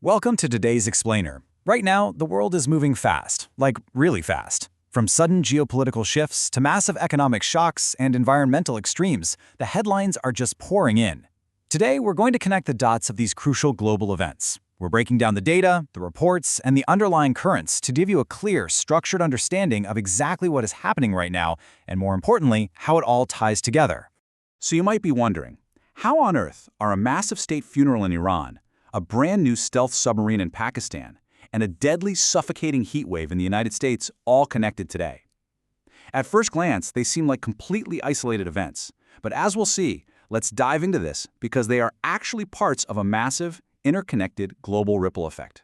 Welcome to today's Explainer. Right now, the world is moving fast, like really fast. From sudden geopolitical shifts to massive economic shocks and environmental extremes, the headlines are just pouring in. Today, we're going to connect the dots of these crucial global events. We're breaking down the data, the reports, and the underlying currents to give you a clear, structured understanding of exactly what is happening right now, and more importantly, how it all ties together. So you might be wondering, how on earth are a massive state funeral in Iran, a brand new stealth submarine in Pakistan, and a deadly, suffocating heat wave in the United States all connected today? At first glance, they seem like completely isolated events. But as we'll see, let's dive into this because they are actually parts of a massive, interconnected global ripple effect.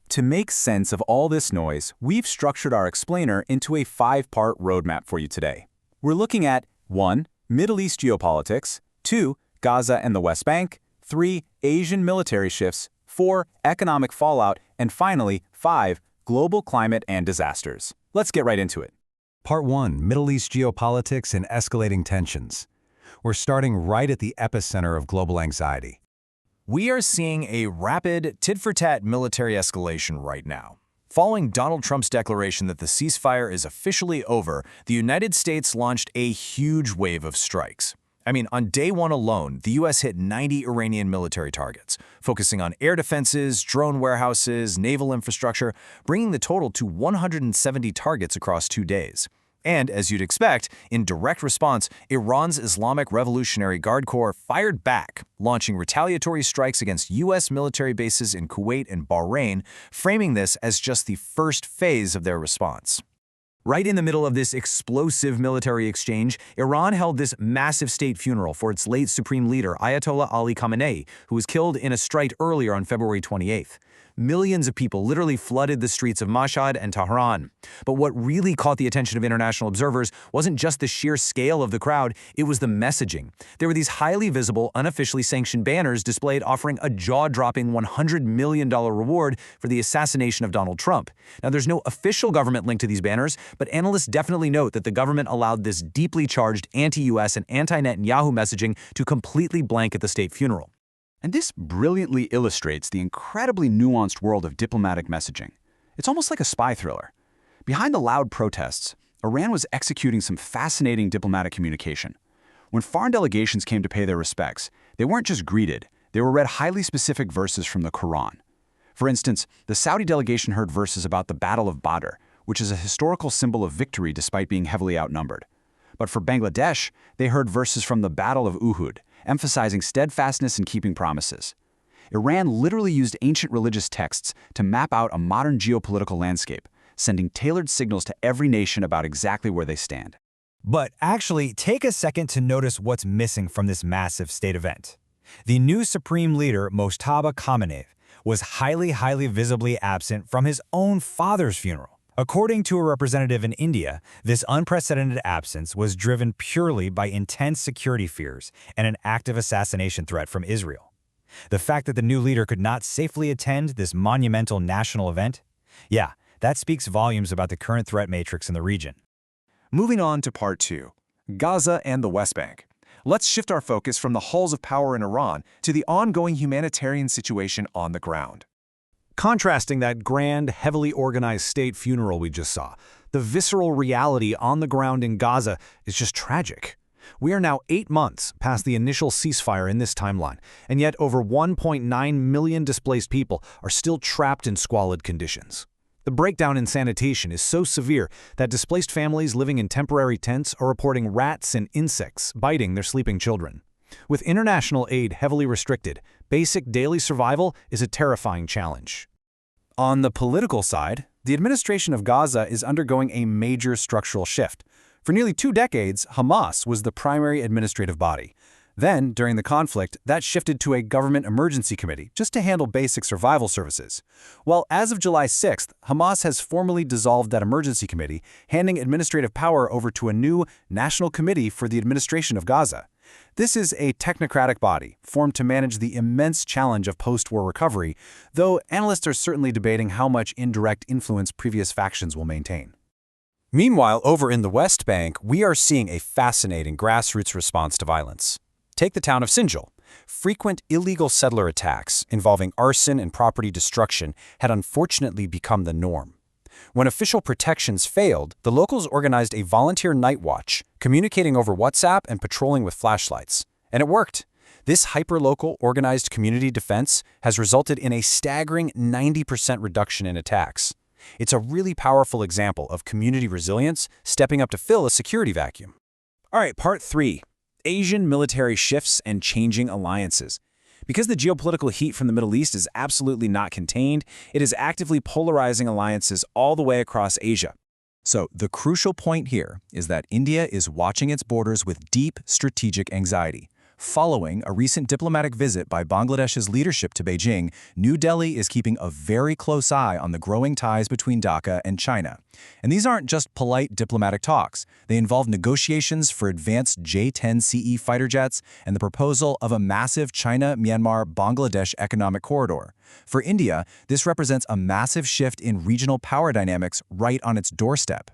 To make sense of all this noise, we've structured our explainer into a 5-part roadmap for you today. We're looking at 1. Middle East geopolitics, 2. Gaza and the West Bank, 3. Asian military shifts, 4. Economic fallout, and finally, 5. Global climate and disasters. Let's get right into it. Part 1. Middle East geopolitics and escalating tensions. We're starting right at the epicenter of global anxiety. We are seeing a rapid, tit-for-tat military escalation right now. Following Donald Trump's declaration that the ceasefire is officially over, the United States launched a huge wave of strikes. On day one alone, the U.S. hit 90 Iranian military targets, focusing on air defenses, drone warehouses, naval infrastructure, bringing the total to 170 targets across 2 days. And, as you'd expect, in direct response, Iran's Islamic Revolutionary Guard Corps fired back, launching retaliatory strikes against U.S. military bases in Kuwait and Bahrain, framing this as just the first phase of their response. Right in the middle of this explosive military exchange, Iran held this massive state funeral for its late supreme leader, Ayatollah Ali Khamenei, who was killed in a strike earlier on February 28th. Millions of people literally flooded the streets of Mashhad and Tehran. But what really caught the attention of international observers wasn't just the sheer scale of the crowd, it was the messaging. There were these highly visible, unofficially sanctioned banners displayed offering a jaw-dropping $100 million reward for the assassination of Donald Trump. Now, there's no official government link to these banners, but analysts definitely note that the government allowed this deeply charged anti-US and anti-Netanyahu messaging to completely blanket the state funeral. And this brilliantly illustrates the incredibly nuanced world of diplomatic messaging. It's almost like a spy thriller. Behind the loud protests, Iran was executing some fascinating diplomatic communication. When foreign delegations came to pay their respects, they weren't just greeted, they were read highly specific verses from the Quran. For instance, the Saudi delegation heard verses about the Battle of Badr, which is a historical symbol of victory despite being heavily outnumbered. But for Bangladesh, they heard verses from the Battle of Uhud, emphasizing steadfastness in keeping promises. Iran literally used ancient religious texts to map out a modern geopolitical landscape, sending tailored signals to every nation about exactly where they stand. But actually, take a second to notice what's missing from this massive state event. The new supreme leader, Mojtaba Khamenei, was highly visibly absent from his own father's funeral. According to a representative in India, this unprecedented absence was driven purely by intense security fears and an active assassination threat from Israel. The fact that the new leader could not safely attend this monumental national event? Yeah, that speaks volumes about the current threat matrix in the region. Moving on to Part 2, Gaza and the West Bank. Let's shift our focus from the halls of power in Iran to the ongoing humanitarian situation on the ground. Contrasting that grand, heavily organized state funeral we just saw, the visceral reality on the ground in Gaza is just tragic. We are now 8 months past the initial ceasefire in this timeline, and yet over 1.9 million displaced people are still trapped in squalid conditions. The breakdown in sanitation is so severe that displaced families living in temporary tents are reporting rats and insects biting their sleeping children. With international aid heavily restricted, basic daily survival is a terrifying challenge. On the political side, the administration of Gaza is undergoing a major structural shift. For nearly 2 decades, Hamas was the primary administrative body. Then, during the conflict, that shifted to a government emergency committee just to handle basic survival services. Well, as of July 6th, Hamas has formally dissolved that emergency committee, handing administrative power over to a new National Committee for the Administration of Gaza. This is a technocratic body formed to manage the immense challenge of post-war recovery, though analysts are certainly debating how much indirect influence previous factions will maintain. Meanwhile, over in the West Bank, we are seeing a fascinating grassroots response to violence. Take the town of Sinjar. Frequent illegal settler attacks involving arson and property destruction had unfortunately become the norm. When official protections failed, the locals organized a volunteer night watch, communicating over WhatsApp and patrolling with flashlights. And it worked. This hyperlocal organized community defense has resulted in a staggering 90% reduction in attacks. It's a really powerful example of community resilience stepping up to fill a security vacuum. All right, part 3. Asian military shifts and changing alliances. Because the geopolitical heat from the Middle East is absolutely not contained, it is actively polarizing alliances all the way across Asia. So the crucial point here is that India is watching its borders with deep strategic anxiety. Following a recent diplomatic visit by Bangladesh's leadership to Beijing, New Delhi is keeping a very close eye on the growing ties between Dhaka and China. And these aren't just polite diplomatic talks. They involve negotiations for advanced J-10CE fighter jets and the proposal of a massive China-Myanmar-Bangladesh economic corridor. For India, this represents a massive shift in regional power dynamics right on its doorstep.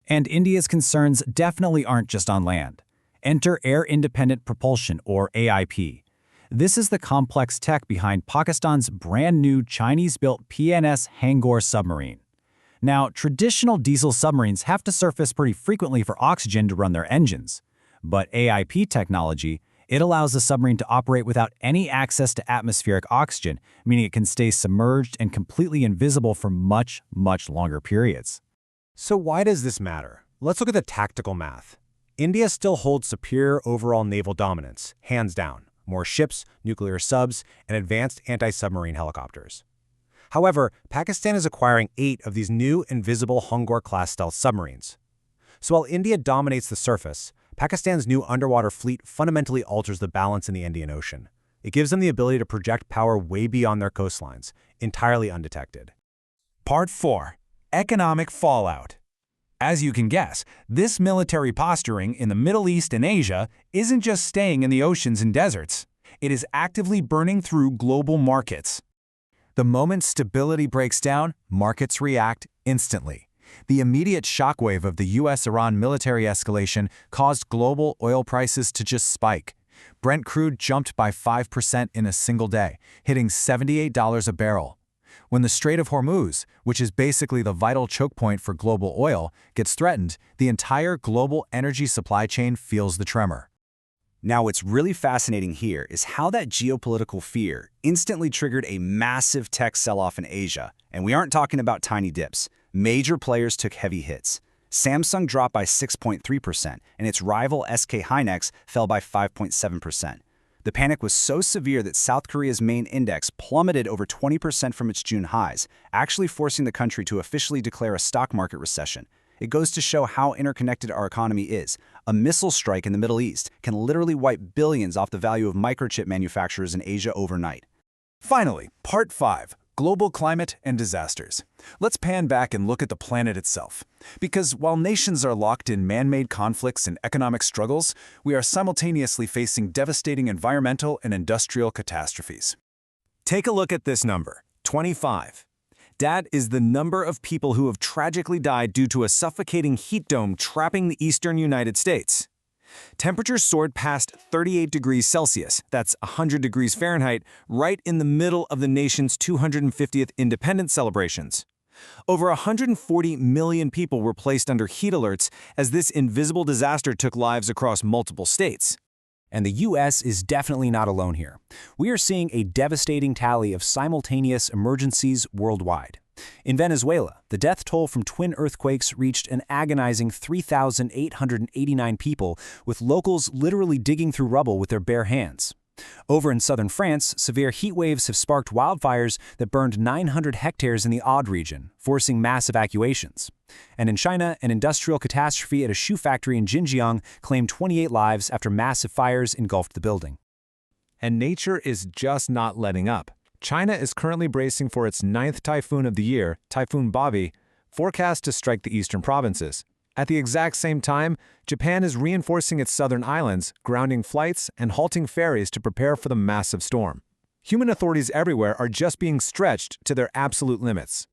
And India's concerns definitely aren't just on land. Enter Air-Independent Propulsion, or AIP. This is the complex tech behind Pakistan's brand-new Chinese-built PNS Hangoor submarine. Now, traditional diesel submarines have to surface pretty frequently for oxygen to run their engines. But AIP technology, it allows the submarine to operate without any access to atmospheric oxygen, meaning it can stay submerged and completely invisible for much, much longer periods. So why does this matter? Let's look at the tactical math. India still holds superior overall naval dominance, hands down, more ships, nuclear subs, and advanced anti-submarine helicopters. However, Pakistan is acquiring 8 of these new invisible Hangoor-class stealth submarines. So while India dominates the surface, Pakistan's new underwater fleet fundamentally alters the balance in the Indian Ocean. It gives them the ability to project power way beyond their coastlines, entirely undetected. Part 4. Economic fallout. As you can guess, this military posturing in the Middle East and Asia isn't just staying in the oceans and deserts. It is actively burning through global markets. The moment stability breaks down, markets react instantly. The immediate shockwave of the US-Iran military escalation caused global oil prices to just spike. Brent crude jumped by 5% in a single day, hitting $78 a barrel. When the Strait of Hormuz, which is basically the vital choke point for global oil, gets threatened, the entire global energy supply chain feels the tremor. Now, what's really fascinating here is how that geopolitical fear instantly triggered a massive tech sell-off in Asia. And we aren't talking about tiny dips. Major players took heavy hits. Samsung dropped by 6.3%, and its rival SK Hynix fell by 5.7%. The panic was so severe that South Korea's main index plummeted over 20% from its June highs, actually forcing the country to officially declare a stock market recession. It goes to show how interconnected our economy is. A missile strike in the Middle East can literally wipe billions off the value of microchip manufacturers in Asia overnight. Finally, Part 5. Global climate and disasters. Let's pan back and look at the planet itself. Because while nations are locked in man-made conflicts and economic struggles, we are simultaneously facing devastating environmental and industrial catastrophes. Take a look at this number, 25. That is the number of people who have tragically died due to a suffocating heat dome trapping the eastern United States. Temperatures soared past 38 degrees Celsius, that's 100 degrees Fahrenheit, right in the middle of the nation's 250th independence celebrations. Over 140 million people were placed under heat alerts as this invisible disaster took lives across multiple states. And the U.S. is definitely not alone here. We are seeing a devastating tally of simultaneous emergencies worldwide. In Venezuela, the death toll from twin earthquakes reached an agonizing 3,889 people, with locals literally digging through rubble with their bare hands. Over in southern France, severe heat waves have sparked wildfires that burned 900 hectares in the Aude region, forcing mass evacuations. And in China, an industrial catastrophe at a shoe factory in Xinjiang claimed 28 lives after massive fires engulfed the building. And nature is just not letting up. China is currently bracing for its 9th typhoon of the year, Typhoon Bobby, forecast to strike the eastern provinces. At the exact same time, Japan is reinforcing its southern islands, grounding flights and halting ferries to prepare for the massive storm. Human authorities everywhere are just being stretched to their absolute limits.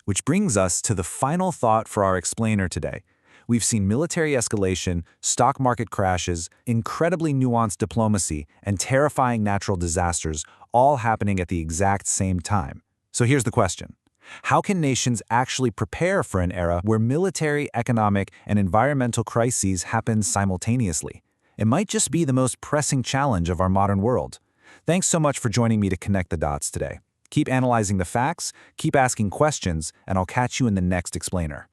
Which brings us to the final thought for our explainer today. We've seen military escalation, stock market crashes, incredibly nuanced diplomacy, and terrifying natural disasters all happening at the exact same time. So here's the question. How can nations actually prepare for an era where military, economic, and environmental crises happen simultaneously? It might just be the most pressing challenge of our modern world. Thanks so much for joining me to connect the dots today. Keep analyzing the facts, keep asking questions, and I'll catch you in the next explainer.